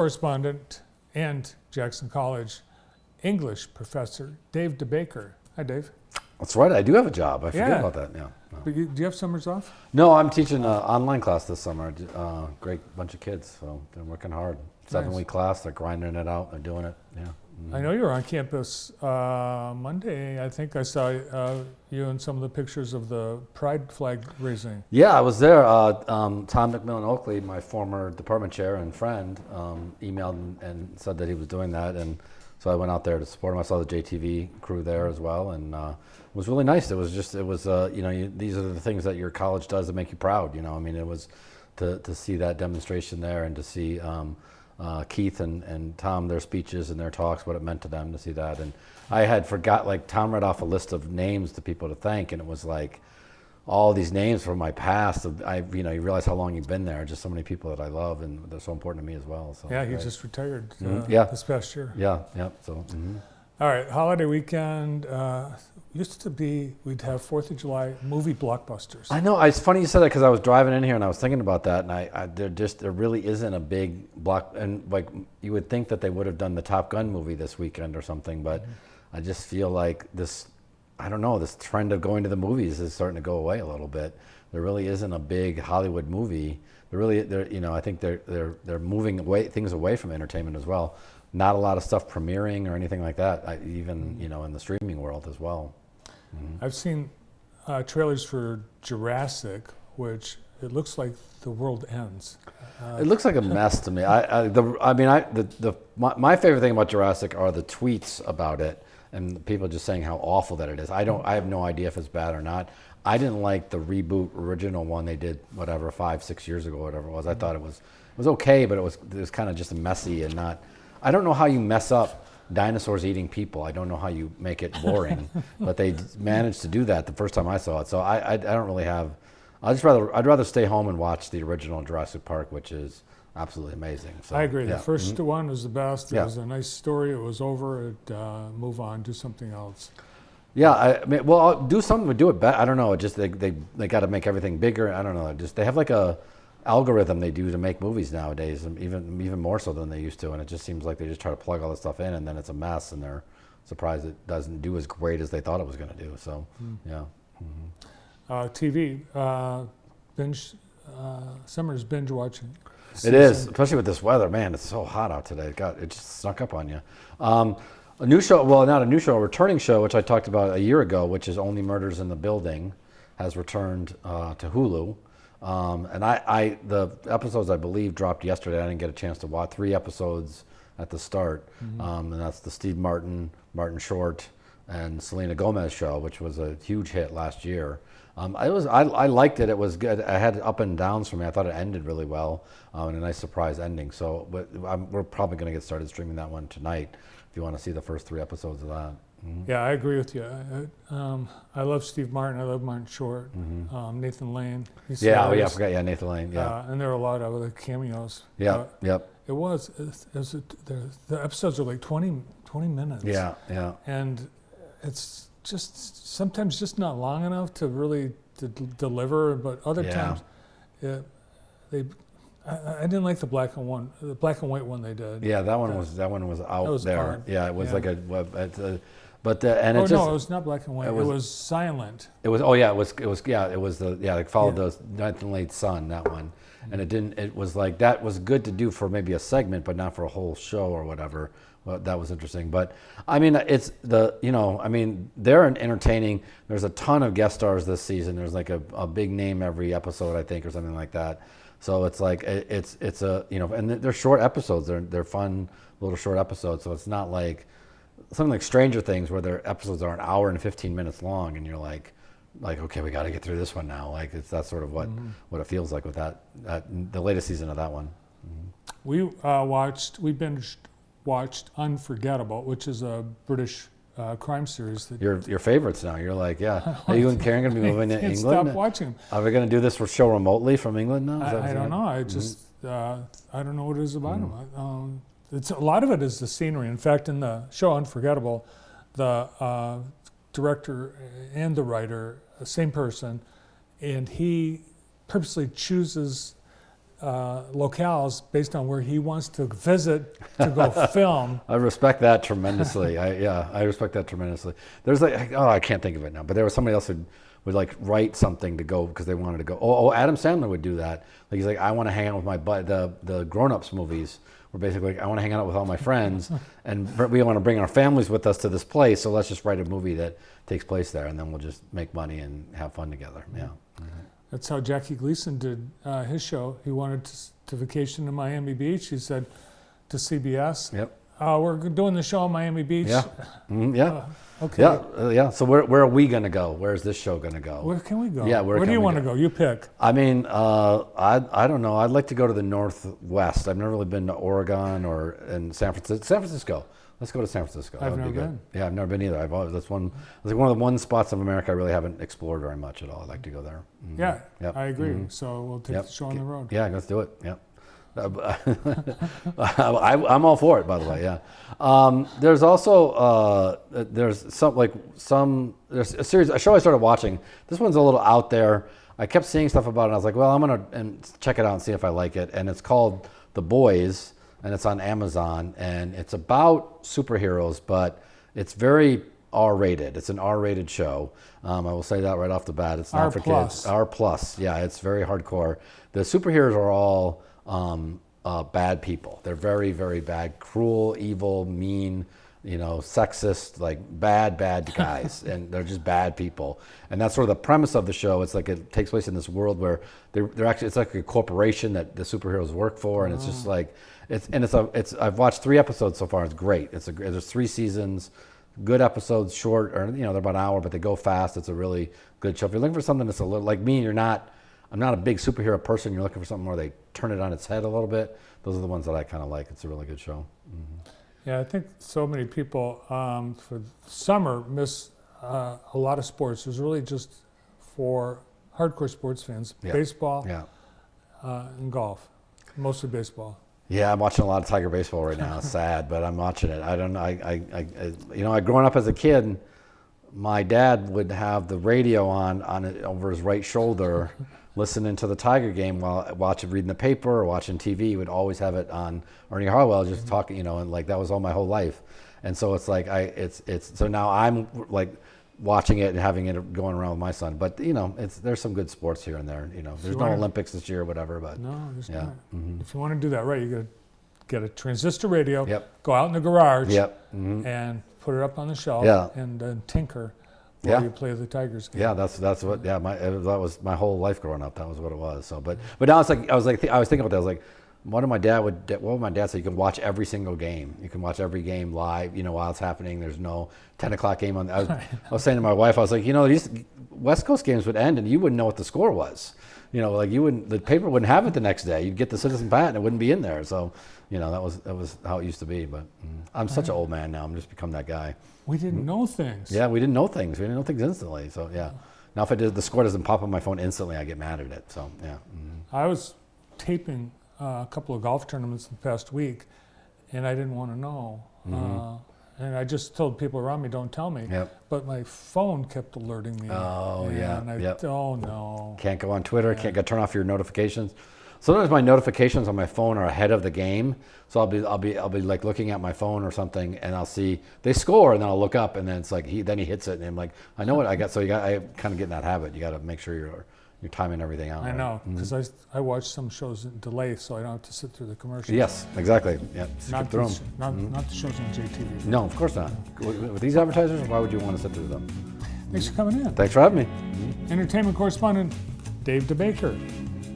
correspondent and Jackson College English professor, Dave DeBaker. Hi, Dave. That's right. I do have a job. I forget Yeah. about that. Yeah. No. But do you have summers off? No, I'm teaching an online class this summer. Great bunch of kids, so they're working hard. 7-week class. They're grinding it out. They're doing it. Yeah. Mm-hmm. I know you were on campus Monday. I think I saw you in some of the pictures of the pride flag raising. Yeah, I was there. Tom McMillan Oakley, my former department chair and friend, emailed and said that he was doing that, and so I went out there to support him. I saw the JTV crew there as well, and it was really nice. It was these are the things that your college does that make you proud. I mean, it was to see that demonstration there and to see Keith and Tom, their speeches and their talks, what it meant to them to see that. And I had forgot, like Tom read off a list of names to people to thank, and it was like all these names from my past. You realize how long you've been there. Just so many people that I love, and they're so important to me as well. So yeah, he just retired this past year. Yeah. So. Mm-hmm. All right, holiday weekend. Used to be we'd have 4th of July movie blockbusters. I know. It's funny you said that because I was driving in here and I was thinking about that, and there really isn't a big block. And like you would think that they would have done the Top Gun movie this weekend or something, but I just feel like this. I don't know. This trend of going to the movies is starting to go away a little bit. There really isn't a big Hollywood movie. I think they're moving things away from entertainment as well. Not a lot of stuff premiering or anything like that. Even in the streaming world as well. Mm-hmm. I've seen trailers for Jurassic, which it looks like the world ends. It looks like a mess to me. My favorite thing about Jurassic are the tweets about it and people just saying how awful that it is. I have no idea if it's bad or not. I didn't like the reboot original one they did 5-6 years ago, whatever it was. I thought it was okay, but it was kind of just messy and not. I don't know how you mess up dinosaurs eating people. I don't know how you make it boring, but they managed to do that the first time I saw it. So I don't really have. I'd rather stay home and watch the original Jurassic Park, which is absolutely amazing. So, I agree. Yeah. The first one was the best. It was a nice story. It was over. It move on, do something else. Yeah, I'll do something to do it better. I don't know. It just they got to make everything bigger. I don't know. They have like a algorithm they do to make movies nowadays, and even more so than they used to. And it just seems like they just try to plug all this stuff in, and then it's a mess, and they're surprised it doesn't do as great as they thought it was going to do. So, yeah. Mm-hmm. TV summer's binge watching. It is, especially with this weather. Man, it's so hot out today. It just snuck up on you. A new show, well, not a new show, a returning show, which I talked about a year ago, which is Only Murders in the Building, has returned to Hulu. And the episodes, I believe, dropped yesterday. I didn't get a chance to watch 3 episodes at the start. And that's the Steve Martin Short, and Selena Gomez show, which was a huge hit last year. I liked it. It was good. I had up and downs for me. I thought it ended really well, and a nice surprise ending. So we're probably going to get started streaming that one tonight if you want to see the first 3 episodes of that. Mm-hmm. Yeah, I agree with you. I love Steve Martin. I love Martin Short. Nathan Lane. I forgot. Yeah, Nathan Lane. Yeah, and there are a lot of other cameos. Yeah, yep. The episodes are like 20 minutes. Yeah. And it's just sometimes just not long enough to really deliver, but other times, I didn't like the black and white one they did. Yeah, that one was out there. Hard. Yeah, it was like it was not black and white. It was silent. It was followed the Nathan Lane's son, that one, and it was like that was good to do for maybe a segment, but not for a whole show or whatever. Well, that was interesting, but I mean, they're entertaining. There's a ton of guest stars this season. There's like a big name every episode, I think, or something like that. So it's like it's and they're short episodes. They're fun little short episodes. So it's not like something like Stranger Things where their episodes are an hour and 15 minutes long, and you're like okay, we got to get through this one now. Like that's sort of what it feels like with that the latest season of that one. We binged watched Unforgettable, which is a British crime series. That your favorites now. You're like, yeah. Are you and Karen going to be moving to England? Stop watching them. Are we going to do this show remotely from England now? I don't know. I just I don't know what it is about them. A lot of it is the scenery. In fact, in the show Unforgettable, the director and the writer, same person, and he purposely chooses locales based on where he wants to visit to go film. I respect that tremendously. I respect that tremendously. There's like, oh, I can't think of it now, but there was somebody else who would like write something to go because they wanted to go. Oh, Adam Sandler would do that. Like he's like, I want to hang out with my the Grown Ups movies. Where basically like, I want to hang out with all my friends, and we want to bring our families with us to this place. So let's just write a movie that takes place there, and then we'll just make money and have fun together. Yeah. Mm-hmm. That's how Jackie Gleason did his show. He wanted to vacation to Miami Beach. He said to CBS, "Yep, we're doing the show in Miami Beach." Yeah, yeah, okay, yeah. So where are we gonna go? Where's this show gonna go? Where can we go? Yeah, where do you want to go? You pick. I mean, I don't know. I'd like to go to the Northwest. I've never really been to Oregon or in San Francisco. San Francisco. Let's go to San Francisco. I've never been. Yeah, I've never been either. That's one of the spots of America I really haven't explored very much at all. I'd like to go there. Mm-hmm. Yeah, yep. I agree. Mm-hmm. So we'll take the show on the road. Yeah, let's do it. Yeah. I'm all for it, by the way. Yeah. There's also there's a show I started watching. This one's a little out there. I kept seeing stuff about it. And I was like, well, I'm gonna check it out and see if I like it. And it's called The Boys, and it's on Amazon. And it's about superheroes, but it's very R-rated. It's an R-rated show. I will say that right off the bat. It's not for kids. R+. Yeah, it's very hardcore. The superheroes are all bad people. They're very, very bad, cruel, evil, mean, sexist, like bad guys, and they're just bad people. And that's sort of the premise of the show. It's like it takes place in this world where they're actually, it's like a corporation that the superheroes work for, and it's just like I've watched 3 episodes so far. It's great. There's 3 seasons. Good episodes, short, or they're about an hour, but they go fast. It's a really good show. If you're looking for something that's a little like me, I'm not a big superhero person. You're looking for something where they turn it on its head a little bit. Those are the ones that I kind of like. It's a really good show. Mm-hmm. Yeah, I think so many people for summer miss a lot of sports. It's really just for hardcore sports fans. Yeah. Baseball, and golf, mostly baseball. Yeah, I'm watching a lot of Tiger baseball right now. It's sad, but I'm watching it. I don't know. I growing up as a kid, my dad would have the radio on it over his right shoulder, listening to the Tiger game while reading the paper or watching TV. He would always have it on Ernie Harwell just talking, and like that was all my whole life. And so it's like so now I'm like watching it and having it going around with my son. But there's some good sports here and there. There's no Olympics this year or whatever. But no, there's not. Mm-hmm. If you want to do that right, you got to get a transistor radio. Yep. Go out in the garage. Yep. Mm-hmm. And put it up on the shelf. Yeah. And then tinker while you play the Tigers game. Yeah, that's what. Yeah, that was my whole life growing up. That was what it was. So, but now it's like I was thinking about that. I was like, what would my dad say? You can watch every single game. You can watch every game live. While it's happening. There's no 10 o'clock game on. I was saying to my wife, I was like, these West Coast games would end and you wouldn't know what the score was. Like the paper wouldn't have it the next day. You'd get the Citizen Pat and it wouldn't be in there. So, that was how it used to be. But I'm such an old man now. I'm just become that guy. We didn't know things. Yeah, we didn't know things. We didn't know things instantly. So yeah. Now if the score doesn't pop on my phone instantly, I get mad at it. So yeah. Mm-hmm. I was taping a couple of golf tournaments the past week, and I didn't want to know. Mm-hmm. And I just told people around me, don't tell me. Yep. But my phone kept alerting me. Oh, yeah. Oh, no. Can't go on Twitter. Yeah. Can't turn off your notifications. Sometimes my notifications on my phone are ahead of the game. So I'll be like looking at my phone or something, and I'll see they score, and then I'll look up, and then it's like he hits it, and I'm like, I know what I got. So I kind of get in that habit. You got to make sure you're timing everything out. I know, because I watch some shows in delay, so I don't have to sit through the commercials. Yes, exactly. Yeah, not the shows on JTV. No, of course not. With these advertisers, why would you want to sit through them? Thanks for coming in. Thanks for having me. Entertainment correspondent Dave DeBaker.